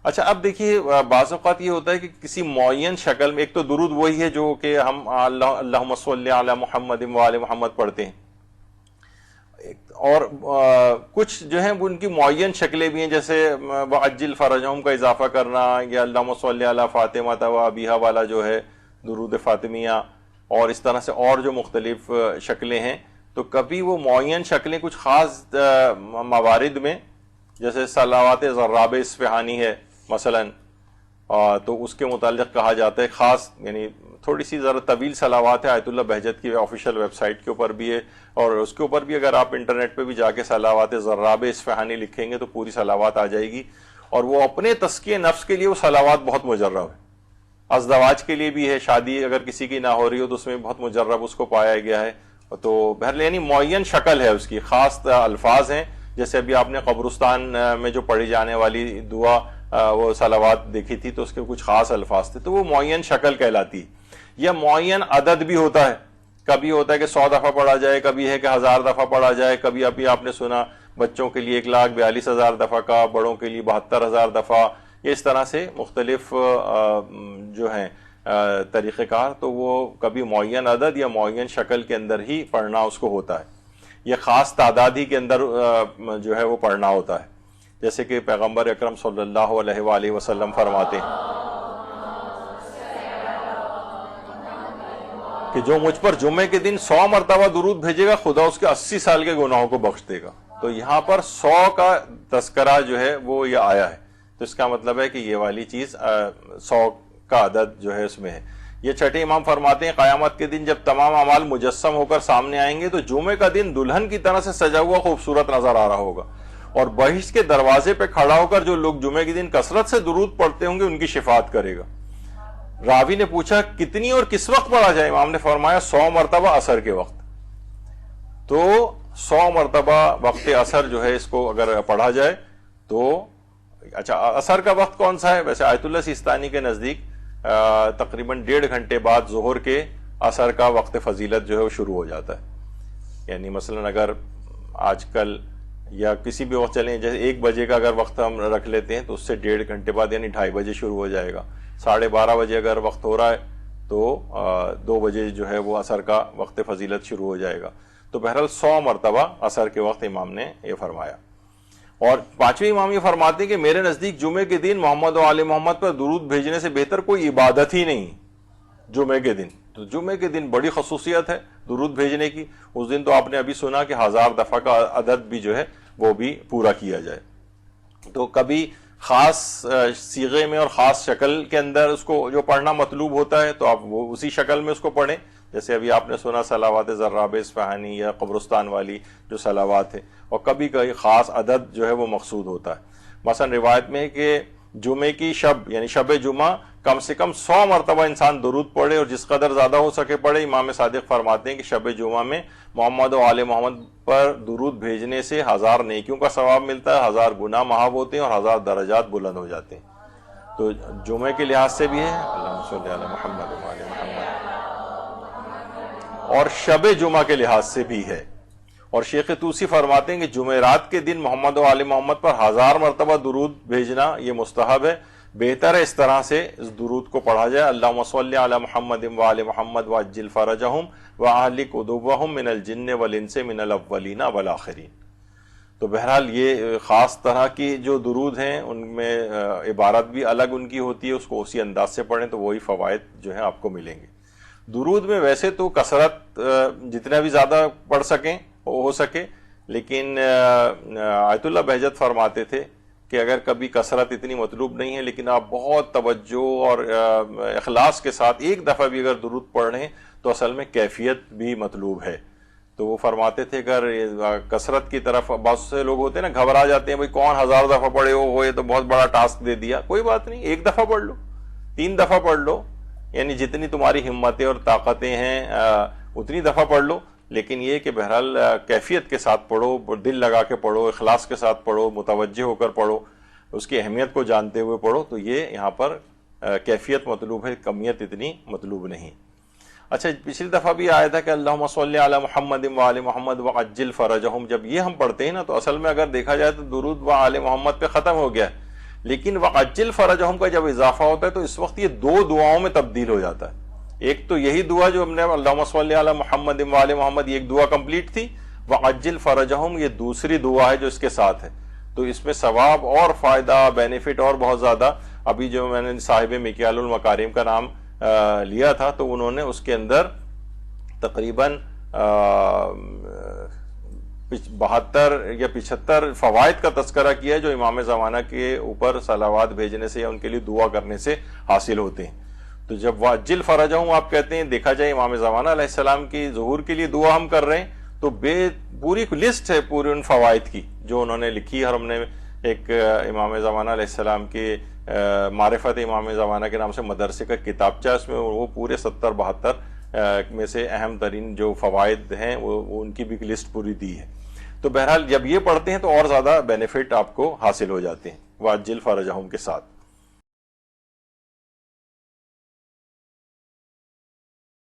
اچھا اب دیکھیے بعض اوقات یہ ہوتا ہے کہ کسی معین شکل میں، ایک تو درود وہی ہے جو کہ ہم اللہم صلی علی محمد و آل محمد پڑھتے ہیں، اور کچھ جو ہیں ان کی معین شکلیں بھی ہیں، جیسے وعجل فرجہم کا اضافہ کرنا، یا اللہم صلی علی فاطمہ و ابیہا والا جو ہے درود فاطمیہ، اور اس طرح سے اور جو مختلف شکلیں ہیں. تو کبھی وہ معین شکلیں کچھ خاص موارد میں، جیسے صلوات ضراب اصفہانی ہے مثلا، تو اس کے متعلق کہا جاتا ہے خاص، یعنی تھوڑی سی ذرا طویل صلوات ہے، آیت اللہ بہجت کی آفیشیل ویب سائٹ کے اوپر بھی ہے، اور اس کے اوپر بھی اگر آپ انٹرنیٹ پہ بھی جا کے صلوات ضراب اصفہانی لکھیں گے تو پوری صلوات آ جائے گی. اور وہ اپنے تزکیہ نفس کے لیے وہ صلوات بہت مجرب ہے، ازدواج کے لیے بھی ہے، شادی اگر کسی کی نہ ہو رہی ہو تو اس میں بہت مجرب اس کو پایا گیا ہے. تو بہرحال یعنی معین شکل ہے اس کی، خاص الفاظ ہیں، جیسے ابھی آپ نے قبرستان میں جو پڑھی جانے والی دعا وہ صلوات دیکھی تھی تو اس کے کچھ خاص الفاظ تھے، تو وہ معین شکل کہلاتی ہے. یا معین عدد بھی ہوتا ہے، کبھی ہوتا ہے کہ 100 دفعہ پڑھا جائے، کبھی ہے کہ 1000 دفعہ پڑھا جائے، کبھی ابھی آپ نے سنا بچوں کے لیے 1,42,000 دفعہ کا، بڑوں کے لیے 72,000 دفعہ، اس طرح سے مختلف جو ہیں طریقہ کار. تو وہ کبھی معین عدد یا معین شکل کے اندر ہی پڑھنا اس کو ہوتا ہے، یہ خاص تعداد ہی کے اندر جو ہے وہ پڑھنا ہوتا ہے. جیسے کہ پیغمبر اکرم صلی اللہ علیہ وآلہ وسلم فرماتے ہیں کہ جو مجھ پر جمعے کے دن 100 مرتبہ درود بھیجے گا، خدا اس کے 80 سال کے گناہوں کو بخش دے گا. تو یہاں پر 100 کا تذکرہ جو ہے وہ یہ آیا ہے، تو اس کا مطلب ہے کہ یہ والی چیز 100 کا عدد جو ہے اس میں ہے. یہ چھٹے امام فرماتے ہیں قیامت کے دن جب تمام اعمال مجسم ہو کر سامنے آئیں گے تو جمعے کا دن دلہن کی طرح سے سجا ہوا خوبصورت نظر آ رہا ہوگا، اور بہشت کے دروازے پہ کھڑا ہو کر جو لوگ جمعے کے دن کثرت سے درود پڑھتے ہوں گے ان کی شفاعت کرے گا. راوی نے پوچھا کتنی اور کس وقت پڑھا جائے؟ امام نے فرمایا 100 مرتبہ عصر کے وقت. تو 100 مرتبہ وقت عصر جو ہے اس کو اگر پڑھا جائے تو اچھا عصر کا وقت کون سا ہے؟ ویسے آیت اللہ سیستانی کے نزدیک تقریباً 1.5 گھنٹے بعد ظہر کے عصر کا وقت فضیلت جو ہے وہ شروع ہو جاتا ہے. یعنی مثلا اگر آج کل یا کسی بھی وقت چلیں، جیسے 1 بجے کا اگر وقت ہم رکھ لیتے ہیں تو اس سے 1.5 گھنٹے بعد یعنی 2:30 بجے شروع ہو جائے گا. 12:30 بجے اگر وقت ہو رہا ہے تو 2 بجے جو ہے وہ عصر کا وقت فضیلت شروع ہو جائے گا. تو بہرحال 100 مرتبہ عصر کے وقت امام نے یہ فرمایا. اور 5ویں امام یہ فرماتے ہیں کہ میرے نزدیک جمعے کے دن محمد و آل محمد پر درود بھیجنے سے بہتر کوئی عبادت ہی نہیں جمعے کے دن. تو جمعے کے دن بڑی خصوصیت ہے درود بھیجنے کی. اس دن تو آپ نے ابھی سنا کہ 1000 دفعہ کا عدد بھی جو ہے وہ بھی پورا کیا جائے. تو کبھی خاص صیغے میں اور خاص شکل کے اندر اس کو جو پڑھنا مطلوب ہوتا ہے تو آپ وہ اسی شکل میں اس کو پڑھیں، جیسے ابھی آپ نے سنا صلوات ضراب اصفہانی یا قبرستان والی جو صلوات ہے. اور کبھی کبھی خاص عدد جو ہے وہ مقصود ہوتا ہے. مثلا روایت میں ہے کہ جمعے کی شب یعنی شب جمعہ کم سے کم 100 مرتبہ انسان درود پڑھے، اور جس قدر زیادہ ہو سکے پڑھے. امام صادق فرماتے ہیں کہ شب جمعہ میں محمد و آل محمد پر درود بھیجنے سے 1000 نیکیوں کا ثواب ملتا ہے، 1000 گناہ محو ہوتے ہیں، اور 1000 درجات بلند ہو جاتے ہیں. تو جمعے کے لحاظ سے بھی ہے اللہم صلی علی محمد و آل محمد، اور شب جمعہ کے لحاظ سے بھی ہے. اور شیخ طوسی فرماتے ہیں کہ جمعرات کے دن محمد و آل محمد پر 1000 مرتبہ درود بھیجنا یہ مستحب ہے. بہتر ہے اس طرح سے اس درود کو پڑھا جائے، اللہم صلی علی محمد و آل محمد وعجل فرجہم واہلک عدوہم من الجن والانس من الاولین والآخرین. تو بہرحال یہ خاص طرح کی جو درود ہیں ان میں عبارت بھی الگ ان کی ہوتی ہے، اس کو اسی انداز سے پڑھیں تو وہی فوائد جو ہیں آپ کو ملیں گے. درود میں ویسے تو کثرت جتنا بھی زیادہ پڑھ سکیں ہو سکے، لیکن آیت اللہ بہجت فرماتے تھے کہ اگر کبھی کثرت اتنی مطلوب نہیں ہے لیکن آپ بہت توجہ اور اخلاص کے ساتھ ایک دفعہ بھی اگر درود پڑھ رہے ہیں تو اصل میں کیفیت بھی مطلوب ہے. تو وہ فرماتے تھے اگر کثرت کی طرف بہت سے لوگ ہوتے ہیں نا گھبرا جاتے ہیں، بھائی کون 1000 دفعہ پڑھے ہو یہ تو بہت بڑا ٹاسک دے دیا. کوئی بات نہیں، 1 دفعہ پڑھ لو، 3 دفعہ پڑھ لو، یعنی جتنی تمہاری ہمتیں اور طاقتیں ہیں اتنی دفعہ پڑھ لو. لیکن یہ کہ بہرحال کیفیت کے ساتھ پڑھو، دل لگا کے پڑھو، اخلاص کے ساتھ پڑھو، متوجہ ہو کر پڑھو، اس کی اہمیت کو جانتے ہوئے پڑھو. تو یہ یہاں پر کیفیت مطلوب ہے، کمیت اتنی مطلوب نہیں. اچھا پچھلی دفعہ بھی آیا تھا کہ اللہم صلی علی محمد و آل محمد وعجل فرجہم. جب یہ ہم پڑھتے ہیں نا تو اصل میں اگر دیکھا جائے تو درود و آل محمد پہ ختم ہو گیا ہے، لیکن وعجل فرجہم کا جب اضافہ ہوتا ہے تو اس وقت یہ دو دعاؤں میں تبدیل ہو جاتا ہے. ایک تو یہی دعا جو ہم نے اللہم صلی علی محمد وآل محمد، یہ ایک دعا کمپلیٹ تھی. وعجل فرجہم یہ دوسری دعا ہے جو اس کے ساتھ ہے. تو اس میں ثواب اور فائدہ، بینیفٹ اور بہت زیادہ. ابھی جو میں نے صاحب مکیال المکارم کا نام لیا تھا تو انہوں نے اس کے اندر تقریباً 72 یا 75 فوائد کا تذکرہ کیا جو امام زمانہ کے اوپر صلوات بھیجنے سے یا ان کے لیے دعا کرنے سے حاصل ہوتے ہیں. تو جب واجل فرجہم آپ کہتے ہیں، دیکھا جائے امام زمانہ علیہ السلام کی ظہور کے لیے دعا ہم کر رہے ہیں تو پوری لسٹ ہے پورے ان فوائد کی جو انہوں نے لکھی ہے. اور ہم نے ایک امام زمانہ علیہ السلام کے معرفت امام زمانہ کے نام سے مدرسے کا کتابچہ، اس میں وہ پورے 70-72 میں سے اہم ترین جو فوائد ہیں وہ ان کی بھی لسٹ پوری دی ہے. تو بہرحال جب یہ پڑھتے ہیں تو اور زیادہ بینیفٹ آپ کو حاصل ہو جاتے ہیں واجل فرجہم کے ساتھ.